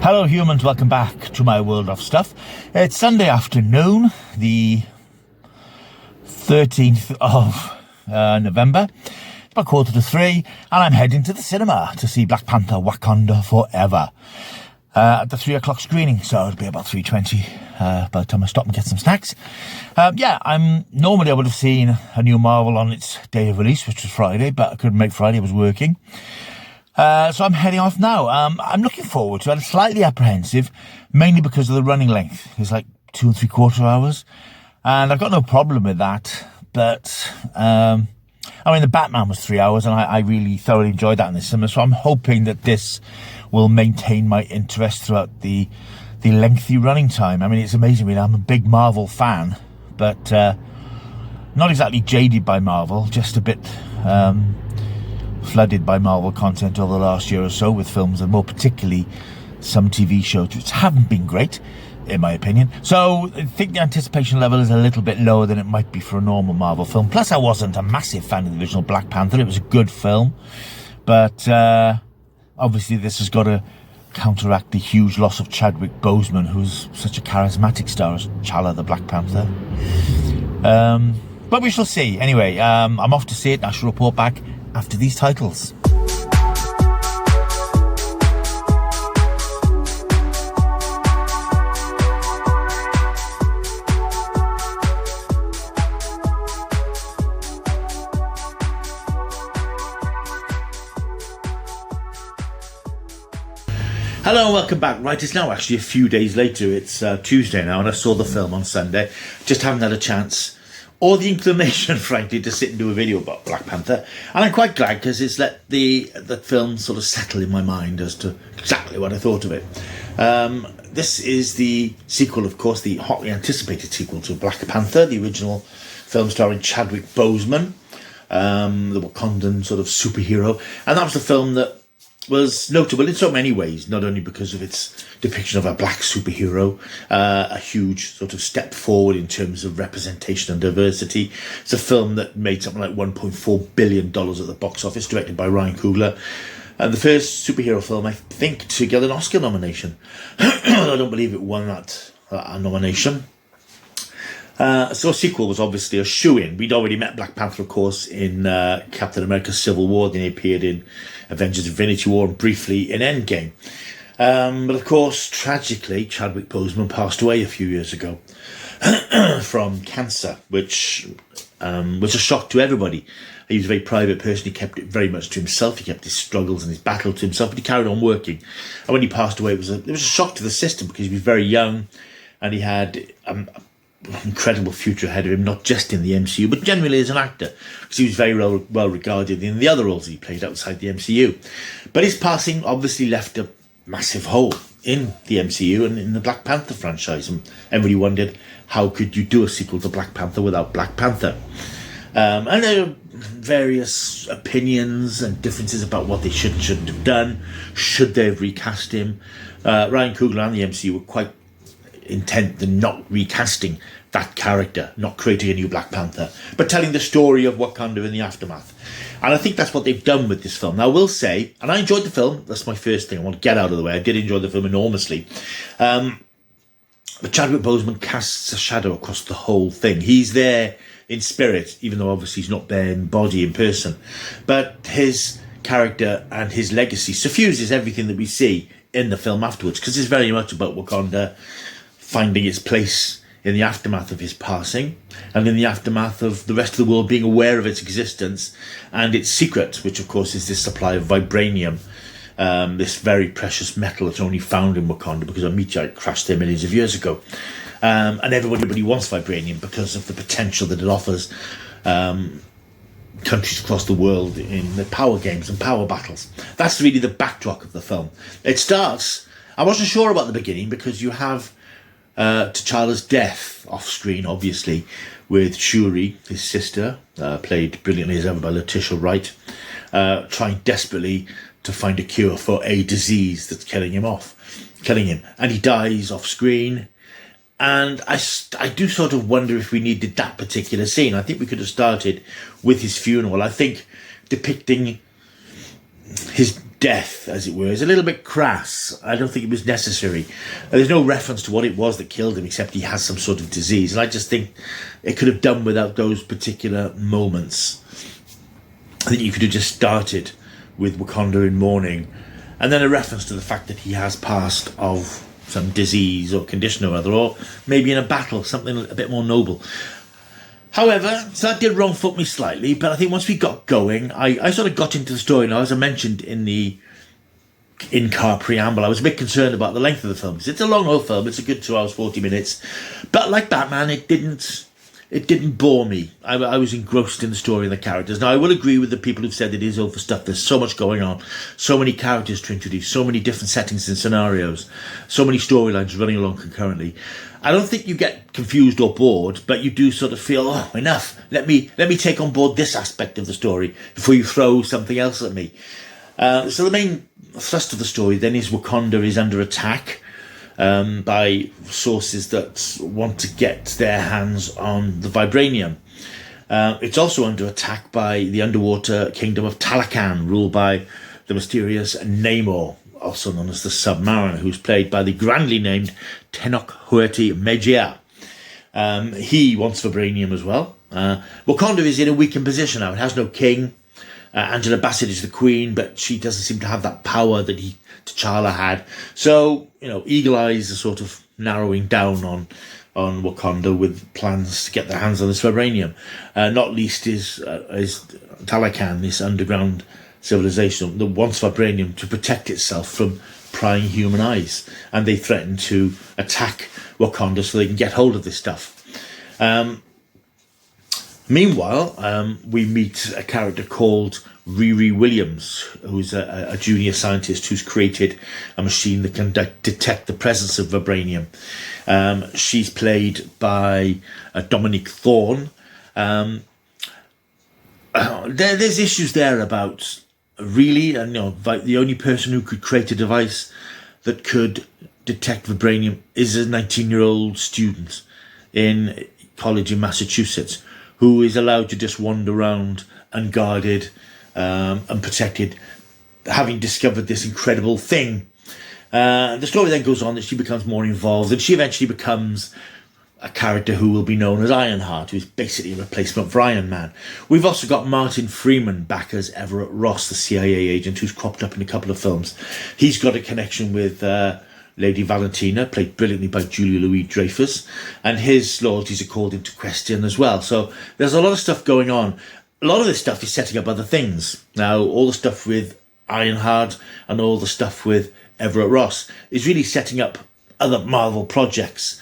Hello humans, welcome back to my world of stuff. It's Sunday afternoon, the 13th of November. It's about 2:45 and I'm heading to the cinema to see Black Panther Wakanda Forever at the 3 o'clock screening, so it'll be about 3:20 by the time I stop and get some snacks. I would have seen a new Marvel on its day of release, which was Friday, but I couldn't make Friday, I was working. So I'm heading off now. I'm looking forward to it. I'm slightly apprehensive, mainly because of the running length. It's like 2 3/4 hours. And I've got no problem with that. But, the Batman was 3 hours and I really thoroughly enjoyed that in the cinema. So I'm hoping that this will maintain my interest throughout the lengthy running time. I mean, it's amazing, really. I'm a big Marvel fan, but not exactly jaded by Marvel, just a bit flooded by Marvel content over the last year or so with films, and more particularly some TV shows which haven't been great, in my opinion. So I think the anticipation level is a little bit lower than it might be for a normal Marvel film. Plus, I wasn't a massive fan of the original Black Panther. It was a good film, but obviously this has got to counteract the huge loss of Chadwick Boseman, who's such a charismatic star as T'Challa the Black Panther. But we shall see. Anyway, I'm off to see it. I shall report back after these titles. Hello and welcome back. Right, it's now actually a few days later. It's Tuesday now, and I saw the film on Sunday. Just haven't had a chance or the inclination, frankly, to sit and do a video about Black Panther. And I'm quite glad, because it's let the film sort of settle in my mind as to exactly what I thought of it. This is the sequel, of course, the hotly anticipated sequel to Black Panther, the original film starring Chadwick Boseman, the Wakandan sort of superhero. And that was the film that was notable in so many ways, not only because of its depiction of a black superhero, a huge sort of step forward in terms of representation and diversity. It's a film that made something like $1.4 billion at the box office, directed by Ryan Coogler, and the first superhero film, I think, to get an Oscar nomination. I don't believe it won that nomination. So a sequel was obviously a shoo-in. We'd already met Black Panther, of course, in Captain America Civil War. Then he appeared in Avengers Infinity War and briefly in Endgame. But of course, tragically, Chadwick Boseman passed away a few years ago from cancer, which was a shock to everybody. He was a very private person. He kept it very much to himself. He kept his struggles and his battle to himself, but he carried on working. And when he passed away, it was a shock to the system, because he was very young and he had incredible future ahead of him, not just in the MCU, but generally as an actor, because he was very well regarded in the other roles he played outside the MCU. But his passing obviously left a massive hole in the MCU and in the Black Panther franchise, and everybody wondered, how could you do a sequel to Black Panther without Black Panther? And there are various opinions and differences about what they should and shouldn't have done. Should they have recast him? Ryan Coogler and the MCU were quite intent in not recasting that character, not creating a new Black Panther, but telling the story of Wakanda in the aftermath. And I think that's what they've done with this film. Now, I will say, and I enjoyed the film, that's my first thing I want to get out of the way, I did enjoy the film enormously, but Chadwick Boseman casts a shadow across the whole thing. He's there in spirit, even though obviously he's not there in body, in person, but his character and his legacy suffuses everything that we see in the film afterwards, because it's very much about Wakanda finding its place in the aftermath of his passing, and in the aftermath of the rest of the world being aware of its existence and its secret, which of course is this supply of vibranium, this very precious metal that's only found in Wakanda because a meteorite crashed there millions of years ago. And everybody wants vibranium because of the potential that it offers countries across the world in the power games and power battles. That's really the backdrop of the film. It starts, I wasn't sure about the beginning, because you have T'Challa's death off screen, obviously, with Shuri, his sister, played brilliantly as ever by Letitia Wright, trying desperately to find a cure for a disease that's killing him, and he dies off screen. And I do sort of wonder if we needed that particular scene. I think we could have started with his funeral. I think depicting his death, as it were, is a little bit crass. I don't think it was necessary. There's no reference to what it was that killed him, except he has some sort of disease. And I just think it could have done without those particular moments. I think you could have just started with Wakanda in mourning, and then a reference to the fact that he has passed of some disease or condition or other, or maybe in a battle, something a bit more noble. However, so that did wrong foot me slightly, but I think once we got going, I sort of got into the story. Now, as I mentioned in the in-car preamble, I was a bit concerned about the length of the film. It's a long old film, it's a good 2 hours, 40 minutes. But like Batman, it didn't bore me. I was engrossed in the story and the characters. Now, I will agree with the people who've said it is overstuffed. There's so much going on, so many characters to introduce, so many different settings and scenarios, so many storylines running along concurrently. I don't think you get confused or bored, but you do sort of feel, oh, enough. Let me take on board this aspect of the story before you throw something else at me. So the main thrust of the story then is Wakanda is under attack by sources that want to get their hands on the vibranium. It's also under attack by the underwater kingdom of Talakan, ruled by the mysterious Namor, also known as the Submariner, who's played by the grandly named Tenoch Huerta Mejia. He wants vibranium as well. Wakanda is in a weakened position now. It has no king. Angela Bassett is the queen, but she doesn't seem to have that power that T'Challa had. So, Eagle Eyes are sort of narrowing down on Wakanda with plans to get their hands on this vibranium. Not least is Talakan, this underground civilization that wants vibranium to protect itself from prying human eyes, and they threaten to attack Wakanda so they can get hold of this stuff. Meanwhile, we meet a character called Riri Williams, who's a junior scientist who's created a machine that can detect the presence of vibranium. She's played by Dominique Thorne. There's issues there about really, the only person who could create a device that could detect vibranium is a 19-year-old student in college in Massachusetts who is allowed to just wander around unguarded and protected, having discovered this incredible thing. The story then goes on that she becomes more involved, and she eventually becomes a character who will be known as Ironheart, who's basically a replacement for Iron Man. We've also got Martin Freeman back as Everett Ross, the CIA agent, who's cropped up in a couple of films. He's got a connection with Lady Valentina, played brilliantly by Julia Louis-Dreyfus, and his loyalties are called into question as well. So there's a lot of stuff going on. A lot of this stuff is setting up other things. Now, all the stuff with Ironheart and all the stuff with Everett Ross is really setting up other Marvel projects.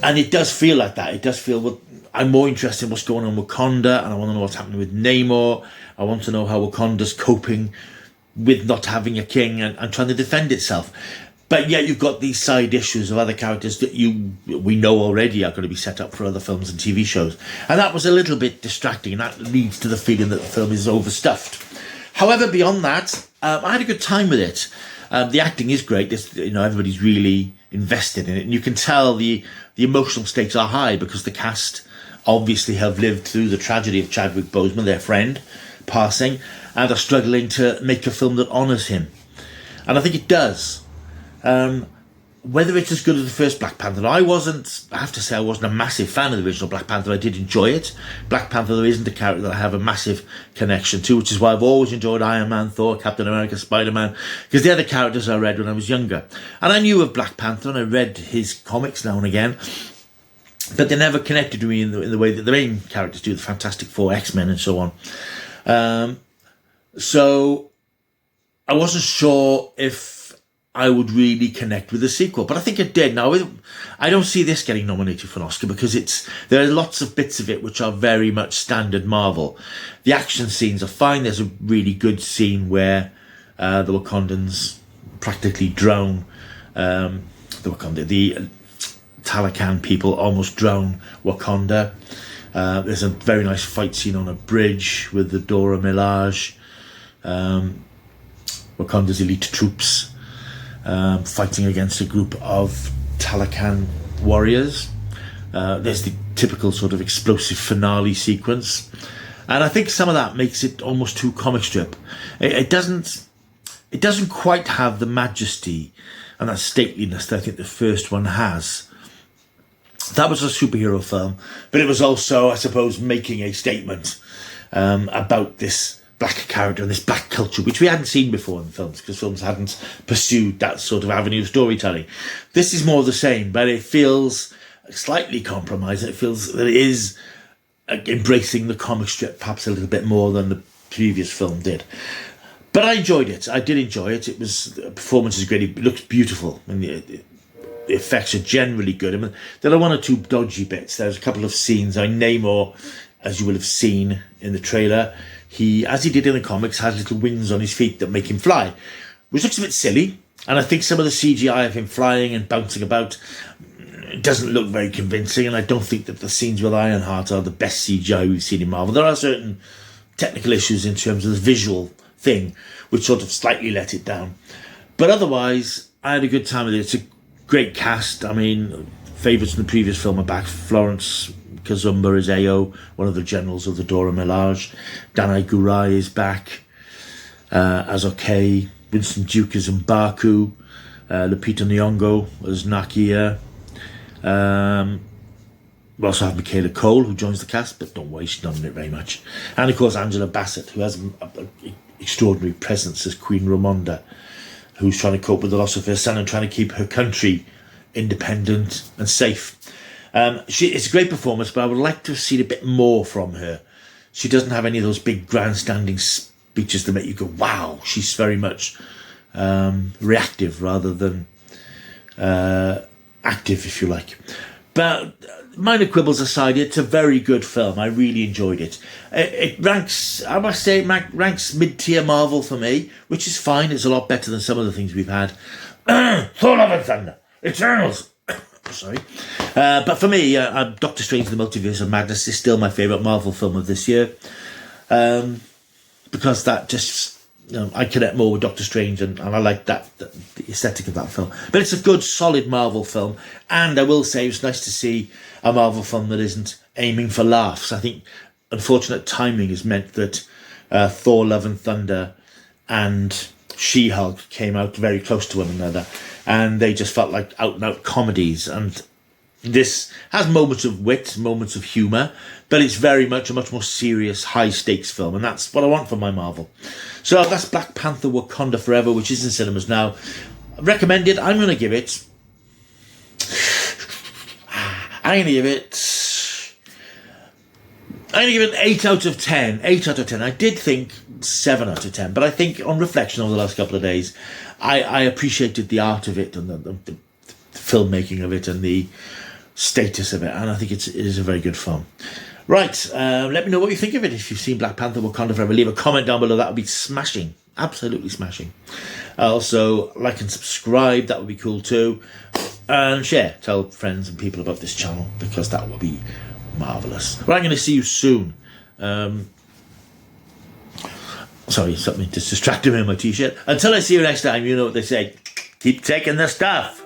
And it does feel like that. It does feel, well, I'm more interested in what's going on with Wakanda, and I want to know what's happening with Namor. I want to know how Wakanda's coping with not having a king and trying to defend itself. But yet you've got these side issues of other characters that we know already are going to be set up for other films and TV shows. And that was a little bit distracting, and that leads to the feeling that the film is overstuffed. However, beyond that, I had a good time with it. The acting is great. Everybody's really invested in it, and you can tell the emotional stakes are high because the cast obviously have lived through the tragedy of Chadwick Boseman, their friend, passing, and are struggling to make a film that honours him. And I think it does. Whether it's as good as the first Black Panther, I have to say I wasn't a massive fan of the original Black Panther. I did enjoy it. Black Panther isn't a character that I have a massive connection to, which is why I've always enjoyed Iron Man, Thor, Captain America, Spider-Man, because they're the characters I read when I was younger. And I knew of Black Panther, and I read his comics now and again, but they never connected to me in the way that the main characters do, the Fantastic Four, X-Men, and so on. So I wasn't sure if I would really connect with the sequel, but I think it did. Now, I don't see this getting nominated for an Oscar because there are lots of bits of it which are very much standard Marvel. The action scenes are fine. There's a really good scene where the Wakandans practically drown the Talakan people almost drown Wakanda. There's a very nice fight scene on a bridge with the Dora Milaje, Wakanda's elite troops, fighting against a group of Talakan warriors. There's the typical sort of explosive finale sequence, and I think some of that makes it almost too comic strip. It doesn't. it doesn't quite have the majesty and that stateliness that I think the first one has. That was a superhero film, but it was also, I suppose, making a statement about this black character and this black culture, which we hadn't seen before in films, because films hadn't pursued that sort of avenue of storytelling. This is more of the same, but it feels slightly compromised. It feels that it is embracing the comic strip perhaps a little bit more than the previous film did. But I enjoyed it. I did enjoy it. The performance is great. It looks beautiful, and the effects are generally good. I mean, there are one or two dodgy bits. There's a couple of scenes. Namor, as you will have seen in the trailer, he, as he did in the comics, has little wings on his feet that make him fly, which looks a bit silly. And I think some of the CGI of him flying and bouncing about doesn't look very convincing. And I don't think that the scenes with Ironheart are the best CGI we've seen in Marvel. There are certain technical issues in terms of the visual thing, which sort of slightly let it down. But otherwise, I had a good time with it. It's a great cast. I mean, favourites in the previous film are back. Florence Kazumba is AO, one of the generals of the Dora Milaje. Danai Gurira is back as OK. Winston Duke is M'Baku. Lupita Nyong'o as Nakia. We also have Michaela Cole, who joins the cast, but don't worry, she's not in it very much. And of course, Angela Bassett, who has an extraordinary presence as Queen Ramonda, who's trying to cope with the loss of her son and trying to keep her country independent and safe. It's a great performance, but I would like to have seen a bit more from her. She doesn't have any of those big grandstanding speeches that make you go, wow. She's very much reactive rather than active, if you like. But minor quibbles aside, it's a very good film. I really enjoyed it. It ranks, I must say, ranks mid-tier Marvel for me, which is fine. It's a lot better than some of the things we've had. Thor: Love and Thunder, Eternals. Sorry. But for me, Doctor Strange: The Multiverse of Madness is still my favourite Marvel film of this year. Because that just, I connect more with Doctor Strange, and I like the aesthetic of that film. But it's a good, solid Marvel film. And I will say, it's nice to see a Marvel film that isn't aiming for laughs. I think unfortunate timing has meant that Thor: Love and Thunder and She-Hulk came out very close to one another, and they just felt like out-and-out comedies. And this has moments of wit, moments of humour, but it's very much a much more serious, high-stakes film, and that's what I want from my Marvel. So that's Black Panther: Wakanda Forever, which is in cinemas now. Recommended. I'm going to give it an 8 out of 10. 8 out of 10. I did think 7 out of 10, but I think on reflection over the last couple of days, I appreciated the art of it and the filmmaking of it and the status of it, and I think it is a very good film. Right, let me know what you think of it. If you've seen Black Panther: Wakanda Forever, leave a comment down below. That would be smashing. Absolutely smashing. Also, like and subscribe. That would be cool too. And share. Tell friends and people about this channel, because that would be marvellous. Right, I'm going to see you soon. Sorry, something just distracted me in my t-shirt. Until I see you next time, you know what they say. Keep taking the stuff.